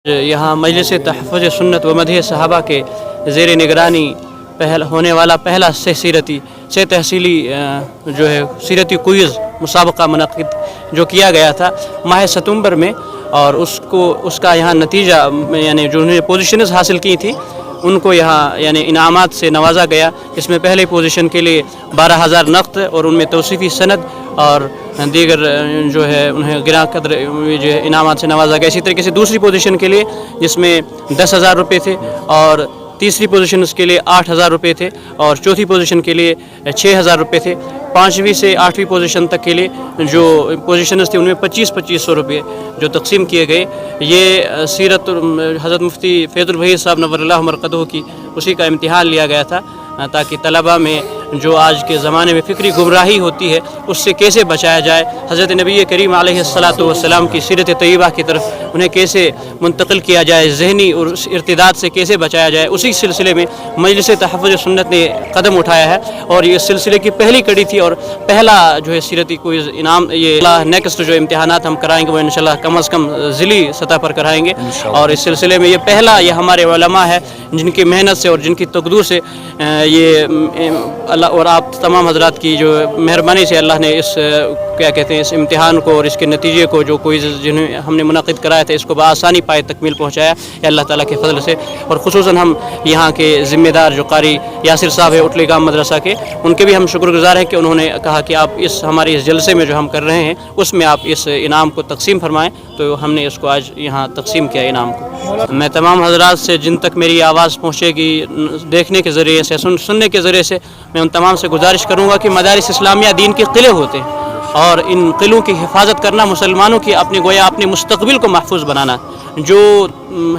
यहाँ मजलिस तहफ़्फ़ुज़ सुन्नत व मदह सहाबा के ज़ेर निगरानी होने वाला पहला से तहसीली जो है सीरती क्विज़ मुसाबका मुनक़िद जो किया गया था माह सितंबर में, और उसका यहाँ नतीजा यानी जो उन्होंने पोजीशंस हासिल की थी उनको यहाँ यानी इनामात से नवाजा गया। इसमें पहले पोजीशन के लिए 12,000 नक़द और उनमें तौसीफ़ी सनद और दीगर जो है उन्हें गिरा कदर जो है इनामात से नवाजा गया। इसी तरीके से दूसरी पोजीशन के लिए जिसमें 10,000 रुपये थे, और तीसरी पोजीशन के लिए 8,000 रुपये थे, और चौथी पोजीशन के लिए 6,000 रुपये थे। 5वीं से 8वीं पोजीशन तक के लिए जो पोजीशंस थे उनमें 25-2500 रुपये जो तकसीम किए गए। ये सीरत हज़रत मुफ्ती फैज़ुल वहीद साहब नव्वरल्लाहु मरक़दहू की उसी का इम्तिहान लिया गया था ताकि तलबा में जो आज के ज़माने में फ़िक्री गुमराही होती है उससे कैसे बचाया जाए, हज़रत नबी करीम अलैहिस्सलातु वस्सलाम की सीरत तय्यबा की तरफ उन्हें कैसे मुंतकिल किया जाए, ज़हनी और इर्तिदाद से कैसे बचाया जाए, उसी सिलसिले में मजलिस तहफ़्फ़ुज़ सुन्नत ने कदम उठाया है। और ये सिलसिले की पहली कड़ी थी और पहला जो है सीरती क्विज़ इनाम, ये नेक्स्ट जो इम्तिहानात हम कराएंगे वो इंशाल्लाह कम अज़ कम ज़िली सतह पर कराएंगे। और इस सिलसिले में ये पहला ये हमारे उलमा है जिनकी मेहनत से और जिनकी तक़दूर से ये अल्लाह और आप तमाम हज़रात की जो मेहरबानी से अल्लाह ने इस क्या कहते हैं इस इम्तिहान को और इसके नतीजे को जो कोई जिन्हें हमने मुनक़िद कराया था इसको बआसानी पाए तकमील पहुँचाया है अल्लाह ताला के फ़ज़ल से। और ख़ुसूसन हम यहाँ के ज़िम्मेदार जो कारी यासिर साहब है उटली गाम मदरसा के, उनके भी हम शुक्रगुज़ार हैं कि उन्होंने कहा कि आप इस हमारे इस जलसे में जो हम कर रहे हैं उसमें आप इस इनाम को तकसीम फरमाएँ, तो हमने इसको आज यहाँ तकसीम किया इनाम को। मैं तमाम हज़रात से जिन तक मेरी आवाज़ पहुँचेगी देखने के ज़रिए से सुनने के ज़रिए से मैं उन तमाम से गुजारिश करूँगा कि मदारिस इस्लामिया दीन के क़िले होते हैं और इन क़िलों की हिफाजत करना मुसलमानों की अपनी गोया अपने मुस्तक़बिल को महफूज बनाना। जो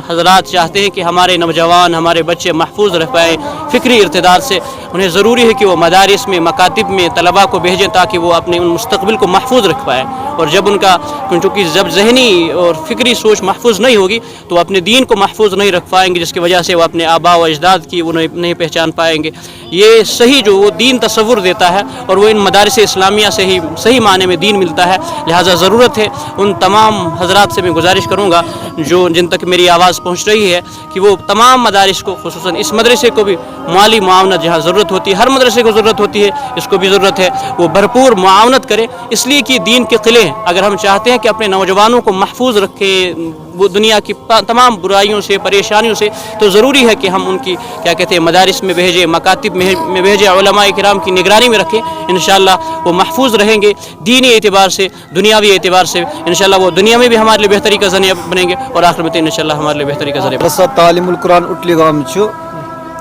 हज़रात चाहते हैं कि हमारे नौजवान हमारे बच्चे महफूज रह पाएँ फ़िक्री इर्तिदाद से, उन्हें ज़रूरी है कि वो मदारिस में मकातिब में तलबा को भेजें ताकि वो अपने उन मुस्तक़बिल को महफूज रख पाएँ। और जब उनका क्योंकि जब ज़हनी और फ़िक्री सोच महफूज नहीं होगी तो अपने दीन को महफूज नहीं रख पाएंगे, जिसकी वजह से वो अपने आबा व अजदाद की वो नहीं पहचान पाएंगे। ये सही जो वो दीन तसव्वुर देता है और वो इन मदारिस इस्लामिया से ही सही माने में दीन मिलता है। लिहाजा ज़रूरत है उन तमाम हज़रात से मैं गुजारिश करूँगा जो जिन तक मेरी आवाज़ पहुँच रही है कि वो तमाम मदारिस को ख़ुसूसन इस मदरसे को भी माली मुआवनत जहाँ ज़रूरत होती है, हर मदरसे को ज़रूरत होती है, इसको भी ज़रूरत है वो भरपूर मुआवनत करें, इसलिए कि दीन के क़िले हैं। अगर हम चाहते हैं कि अपने नौजवानों को महफूज रखें वो दुनिया की तमाम बुराइयों से परेशानियों से, तो ज़रूरी है कि हम उनकी क्या कहते हैं मदारिस में भेजें, मकातिब में भेजें, उलमाए किराम की निगरानी में रखें। इंशाअल्लाह वो महफूज रहेंगे दीनी एतबार से, दुनियावी एतबार से। इंशाअल्लाह वो दुनिया में भी हमारे लिए बेहतरी का ज़रिया बनेंगे और आखिरत में इंशाअल्लाह हमारे लिए बेहतरी का ज़रिया। मदरसा तालीमुल कुरान उटली गाम छो,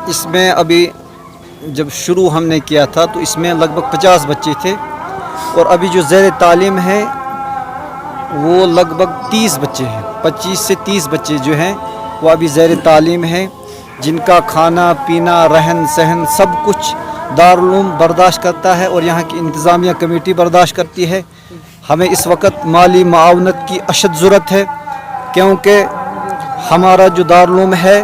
इसमें अभी जब शुरू हमने किया था तो इसमें लगभग 50 बच्चे थे और अभी जो ज़ेर तालीम है वो लगभग 30 बच्चे हैं। 25 से 30 बच्चे जो हैं वो अभी ज़ेर तालीम हैं, जिनका खाना पीना रहन सहन सब कुछ दारुल उलूम बर्दाश्त करता है और यहाँ की इंतज़ामिया कमेटी बर्दाश्त करती है। हमें इस वक्त माली मुआवनत की अशद ज़रूरत है क्योंकि हमारा जो दारुल उलूम है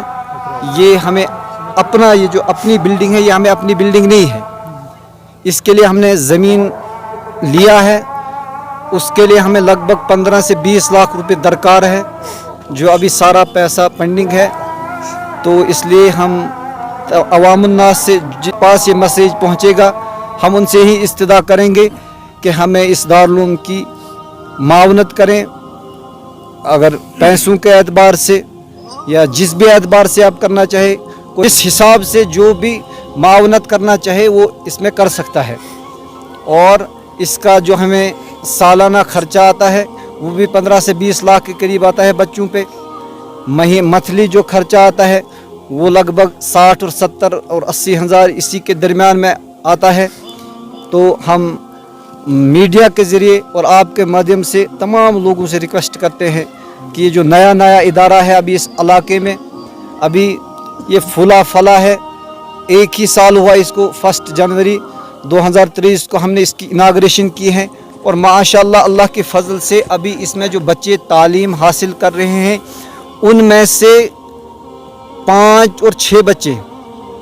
ये हमें अपना ये जो अपनी बिल्डिंग है ये हमें अपनी बिल्डिंग नहीं है, इसके लिए हमने ज़मीन लिया है, उसके लिए हमें लगभग 15 से 20 लाख रुपए दरकार है जो अभी सारा पैसा पेंडिंग है। तो इसलिए हम अवामुन्नास से पास ये मैसेज पहुंचेगा हम उनसे ही इस्तदा करेंगे कि हमें इस दारुल उलूम की मावनत करें। अगर पैसों के एतबार से या जिस भी एतबार से आप करना चाहे, इस हिसाब से जो भी मावनत करना चाहे वो इसमें कर सकता है। और इसका जो हमें सालाना खर्चा आता है वो भी 15 से 20 लाख के करीब आता है बच्चों पे। मंथली जो खर्चा आता है वो लगभग 60 और 70 और 80 हज़ार इसी के दरमियान में आता है। तो हम मीडिया के ज़रिए और आपके माध्यम से तमाम लोगों से रिक्वेस्ट करते हैं कि ये जो नया इदारा है अभी इस इलाके में, अभी ये फूला फला है, एक ही साल हुआ इसको, 1 जनवरी 2023 को हमने इसकी इनाग्रेशन की है और माशाअल्लाह अल्लाह के फजल से अभी इसमें जो बच्चे तालीम हासिल कर रहे हैं उनमें से 5 और 6 बच्चे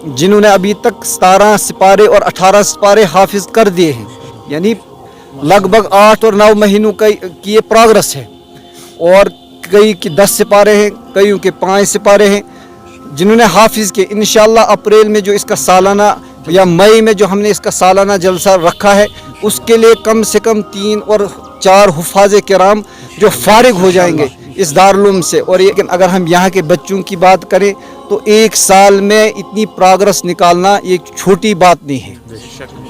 जिन्होंने अभी तक 17 सिपारे और 18 सिपारे हाफिज कर दिए हैं, यानी लगभग 8 और 9 महीनों की ये प्रोग्रेस है। और कई के 10 सिपारे हैं, कईयों के 5 सिपारे हैं जिन्होंने हाफिज़ के। इंशाअल्लाह अप्रैल में जो इसका सालाना या मई में जो हमने इसका सालाना जलसा रखा है, उसके लिए कम से कम 3 और 4 हुफ़ाज़ किराम जो फारिग हो जाएंगे इस दारुल से। और लेकिन अगर हम यहाँ के बच्चों की बात करें तो 1 साल में इतनी प्रोग्रेस निकालना ये छोटी बात नहीं है।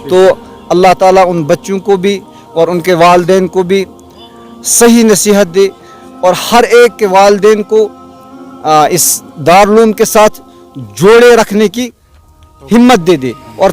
तो अल्लाह ताला उन बच्चों को भी और उनके वालिदैन को भी सही नसीहत दे और हर एक के वालिदैन को इस दारुल के साथ जोड़े रखने की हिम्मत दे और